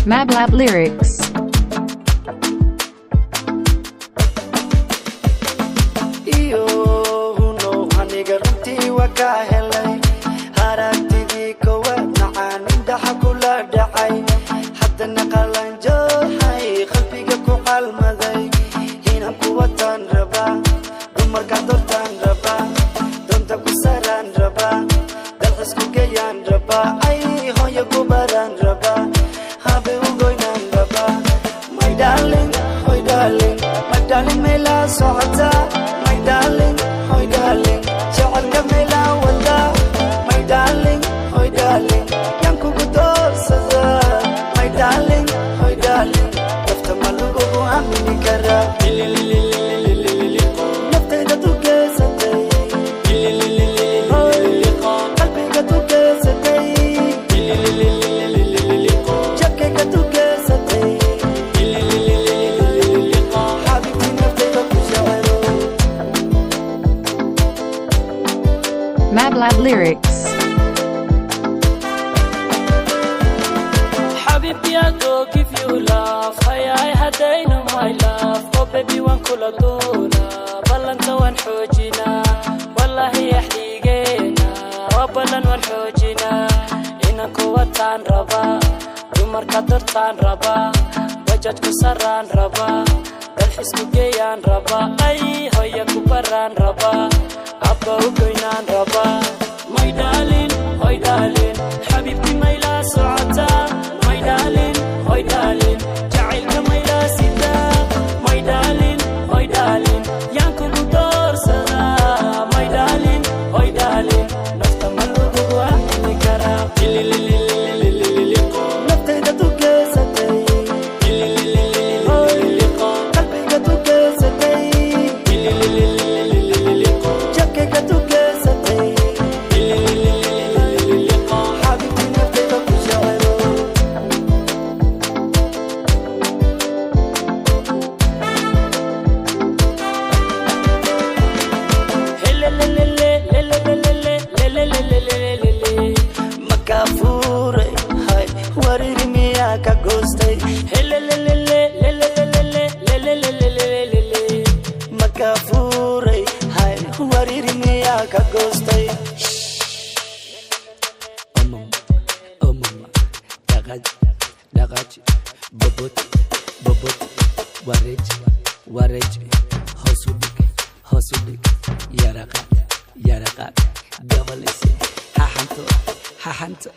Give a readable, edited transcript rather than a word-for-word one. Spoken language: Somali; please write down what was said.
Mablab Lyrics. Iyo huno haniga runtii waa ka helay haragtidii kowaad macaan indhaha kula dhacay haddana qalanjoohay qalbiga ku qalmaday inaan ku wataan rabaa dumarka dortaan rabaa doonta ku saraan rabaa dalxisku geeyaan rabaa ay hooyo ku baraan rabaa habe u goynaan rabaa my darling my darling meela socotaa my darling jacaylka meela wadaa my darling yaan kugu doorsadaa my darling dafta ma lagugu aamini karaa naftayda tugeysatay qalbiga tugeysatay jabkayga tugeysatay xabiibtii naftayda ku jecelo Mablab Lyrics. Habibti, I go give you love. I had I know my love. Oh baby, one kula dona. Balanta wan hojina. Wallahi yahligena. Wabalan wan hojina. Ina kuwatan raba. Dumar kadurtan raba. Bajaj kusaran raba. Dalhis kugeyan raba. Ay hoya kubaran raba. Abba ugoinan raba. My darling, Habibti mayla socota. My darling, jacaylka mayla sida. My darling, yaan kugu doorsada. My darling, nafta ma lagugu aamini karaa. naftayda tugeysatay qalbiga tugeysatay jabkayga tugeysatay xabiibtii naftayda ku jecelo makafuuray hay wariri miyaa ka goostay makafuuray hay wariri miyaa ka goostay dhaqaaj bobot wareej hoos u dhig yaraqaad gabalise haxanto